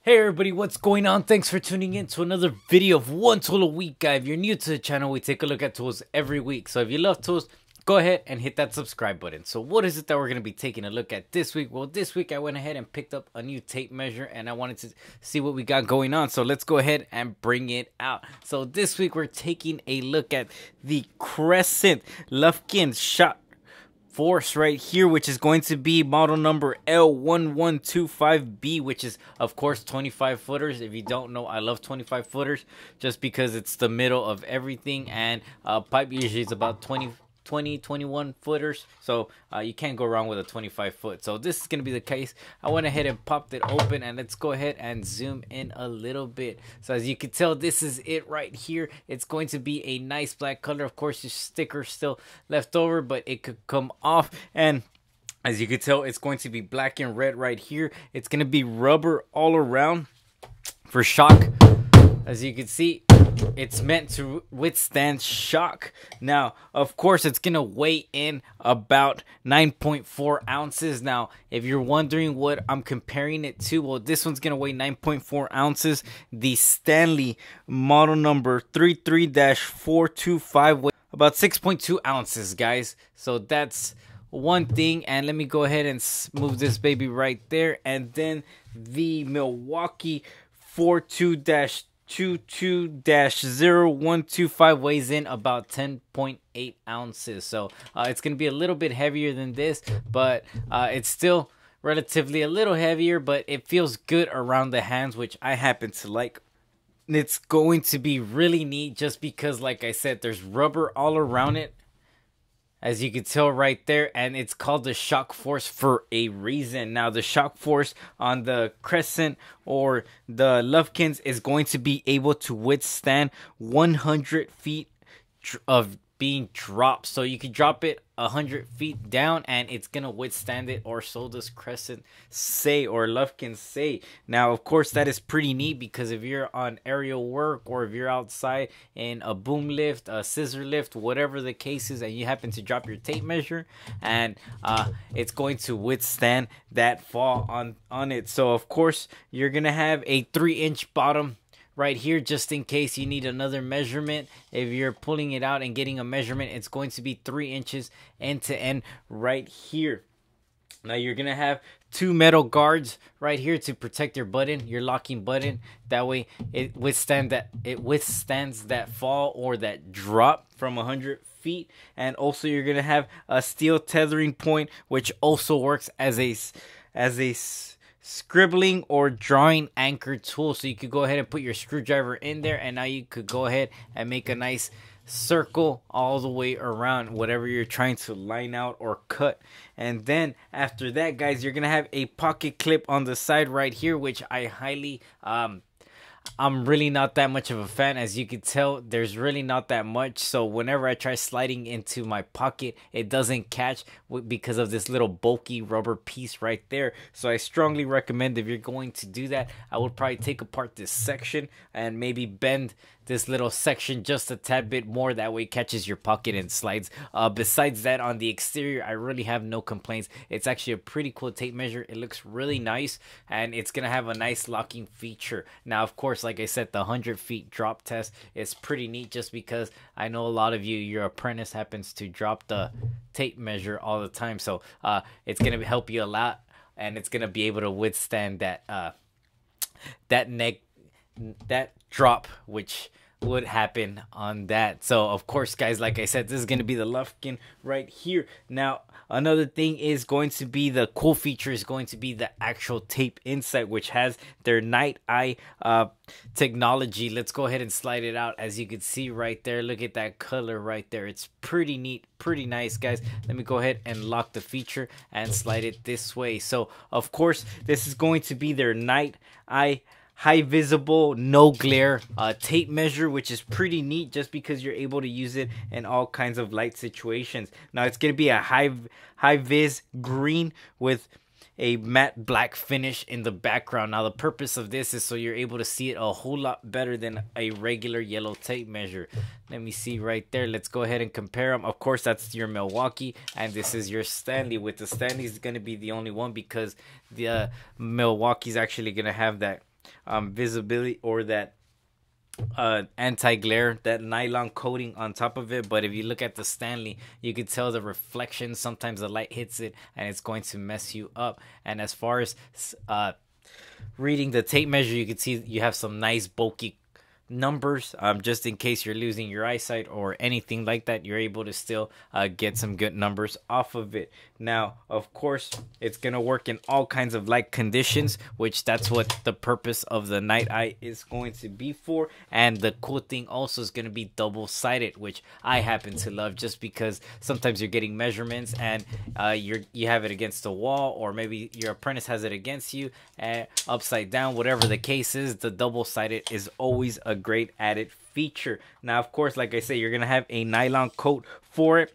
Hey everybody, what's going on? Thanks for tuning in to another video of one tool a week, guy. If you're new to the channel, we take a look at tools every week. So if you love tools, go ahead and hit that subscribe button. So what is it that we're going to be taking a look at this week? Well, this week I went ahead and picked up a new tape measure and I wanted to see what we got going on. So let's go ahead and bring it out. So this week we're taking a look at the Crescent Lufkin Shockforce right here, which is going to be model number L1125B, which is of course 25 footers. If you don't know, I love 25 footers just because it's the middle of everything, and pipe usually is about 21 footers, so you can't go wrong with a 25 foot. So this is going to be the case. I went ahead and popped it open, and let's go ahead and zoom in a little bit. So as you can tell, this is it right here. It's going to be a nice black color. Of course, the sticker still left over, but it could come off, and as you can tell, it's going to be black and red right here. It's going to be rubber all around for shock. As you can see, it's meant to withstand shock. Now, of course, it's going to weigh in about 9.4 ounces. Now, if you're wondering what I'm comparing it to, well, this one's going to weigh 9.4 ounces. The Stanley model number 33-425 weighs about 6.2 ounces, guys. So that's one thing. And let me go ahead and move this baby right there. And then the Milwaukee 42-22-0125 weighs in about 10.8 ounces. So it's going to be a little bit heavier than this, but it's still relatively a little heavier, but it feels good around the hands, which I happen to like. It's going to be really neat just because, like I said, there's rubber all around it, as you can tell right there, and it's called the Shockforce for a reason. Now, the Shockforce on the Crescent or the Lufkins is going to be able to withstand 100 feet of being dropped. So you can drop it 100 feet down and it's gonna withstand it, or so does Crescent say, or Lufkin say. Now, of course, that is pretty neat because if you're on aerial work or if you're outside in a boom lift, a scissor lift, whatever the case is, and you happen to drop your tape measure, and it's going to withstand that fall on it. So of course, you're gonna have a 3-inch bottom right here, just in case you need another measurement. If you're pulling it out and getting a measurement, it's going to be 3 inches end to end right here. Now you're gonna have 2 metal guards right here to protect your button, your locking button. That way it withstands that fall or that drop from 100 feet. And also you're gonna have a steel tethering point, which also works as a scribbling or drawing anchor tool. So you could go ahead and put your screwdriver in there, and now you could go ahead and make a nice circle all the way around whatever you're trying to line out or cut. And then after that, guys, you're gonna have a pocket clip on the side right here, which I highly I'm really not that much of a fan. As you can tell, there's really not that much. So whenever I try sliding into my pocket, it doesn't catch because of this little bulky rubber piece right there. So I strongly recommend, if you're going to do that, I would probably take apart this section and maybe bend this little section just a tad bit more. That way it catches your pocket and slides. Besides that, on the exterior, I really have no complaints. It's actually a pretty cool tape measure. It looks really nice, and it's gonna have a nice locking feature. Now, of course, like I said, the 100 feet drop test is pretty neat, just because I know a lot of you, your apprentice happens to drop the tape measure all the time. So it's gonna help you a lot, and it's gonna be able to withstand that that drop, which would happen on that. So of course, guys, like I said, this is going to be the Lufkin right here. Now, another thing is going to be, the cool feature is going to be the actual tape inside, which has their night eye technology. Let's go ahead and slide it out. As you can see right there, look at that color right there. It's pretty neat, pretty nice, guys. Let me go ahead and lock the feature and slide it this way. So of course, this is going to be their night eye high visible, no glare tape measure, which is pretty neat just because you're able to use it in all kinds of light situations. Now it's going to be a high vis green with a matte black finish in the background. Now the purpose of this is so you're able to see it a whole lot better than a regular yellow tape measure. Let me see right there. Let's go ahead and compare them. Of course, that's your Milwaukee, and this is your Stanley. With the Stanley is going to be the only one because the Milwaukee's actually going to have that visibility or that anti-glare, that nylon coating on top of it. But if you look at the Stanley, you can tell the reflection. Sometimes the light hits it and it's going to mess you up. And as far as reading the tape measure, you can see you have some nice bulky numbers, just in case you're losing your eyesight or anything like that. You're able to still get some good numbers off of it. Now, of course, it's gonna work in all kinds of light conditions, which that's what the purpose of the Night Eye is going to be for. And the cool thing also is gonna be double-sided, which I happen to love, just because sometimes you're getting measurements and you have it against the wall, or maybe your apprentice has it against you, upside down, whatever the case is. The double-sided is always a great added feature. Now, of course, like I say, you're gonna have a nylon coat for it,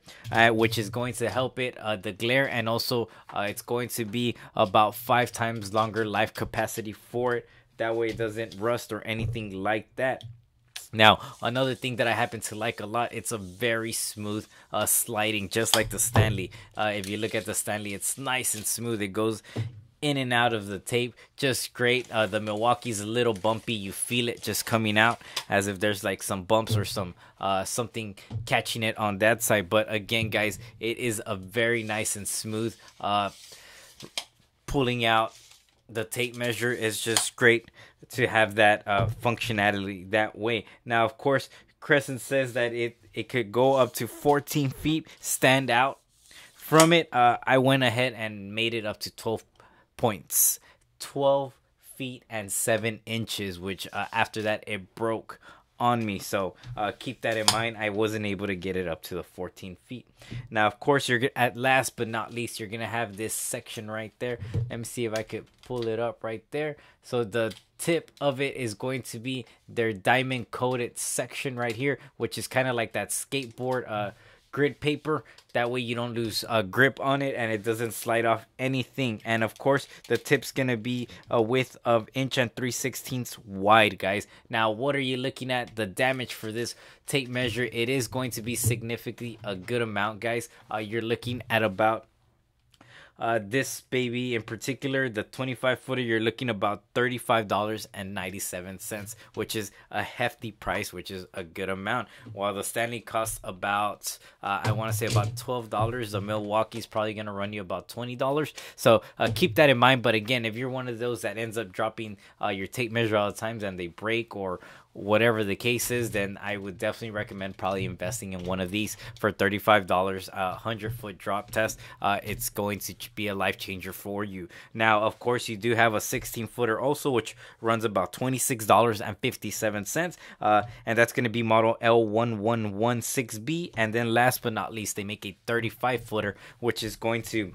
which is going to help it the glare, and also it's going to be about 5 times longer life capacity for it. That way it doesn't rust or anything like that. Now, another thing that I happen to like a lot, it's a very smooth sliding, just like the Stanley. If you look at the Stanley, it's nice and smooth. It goes in and out of the tape just great. The Milwaukee's a little bumpy. You feel it just coming out as if there's like some bumps or some something catching it on that side. But again, guys, it is a very nice and smooth. Pulling out the tape measure is just great to have that functionality that way. Now, of course, Crescent says that it could go up to 14 feet stand out from it. I went ahead and made it up to 12 points, 12 feet and 7 inches, which after that it broke on me. So keep that in mind. I wasn't able to get it up to the 14 feet. Now, of course, you're at last but not least, you're gonna have this section right there. Let me see if I could pull it up right there. So the tip of it is going to be their diamond coated section right here, which is kind of like that skateboard grid paper. That way you don't lose grip on it and it doesn't slide off anything. And of course, the tip's gonna be a width of 1 3/16 wide, guys. Now, what are you looking at? The damage for this tape measure, it is going to be significantly a good amount, guys. You're looking at about this baby in particular, the 25 footer, you're looking about $35.97, which is a hefty price, which is a good amount. While the Stanley costs about I want to say about $12, the Milwaukee's probably gonna run you about $20. So keep that in mind. But again, if you're one of those that ends up dropping your tape measure all the times and they break or whatever the case is, then I would definitely recommend probably investing in one of these for $35. 100-foot drop test. It's going to be a life changer for you. Now, of course, you do have a 16-footer also, which runs about $26.57, and that's going to be model L1116B. And then last but not least, they make a 35-footer, which is going to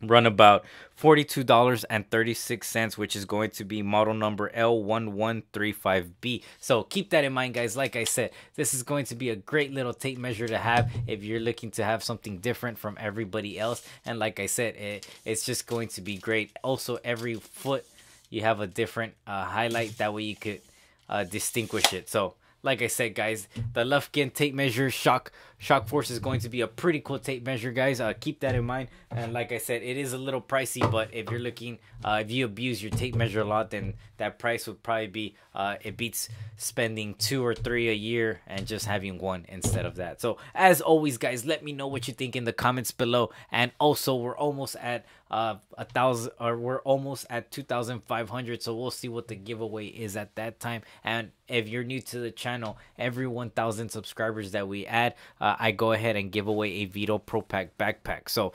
run about $42.36, which is going to be model number L1135B. So keep that in mind, guys. Like I said, this is going to be a great little tape measure to have if you're looking to have something different from everybody else. And like I said, it's just going to be great. Also, every foot you have a different highlight. That way you could distinguish it. So like I said, guys, the Lufkin tape measure Shockforce is going to be a pretty cool tape measure, guys. Keep that in mind. And like I said, it is a little pricey, but if you're looking, if you abuse your tape measure a lot, then that price would probably be, it beats spending 2 or 3 a year and just having one instead of that. So as always, guys, let me know what you think in the comments below. And also, we're almost at 1,000, or we're almost at 2,500. So we'll see what the giveaway is at that time. And if you're new to the channel, every 1,000 subscribers that we add, I go ahead and give away a Vito Pro Pack backpack. So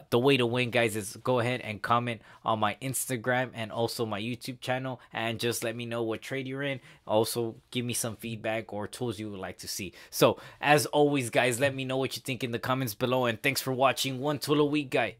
the way to win, guys, is go ahead and comment on my Instagram and also my YouTube channel, and just let me know what trade you're in. Also, give me some feedback or tools you would like to see. So as always, guys, let me know what you think in the comments below, and thanks for watching. One tool a week, guy.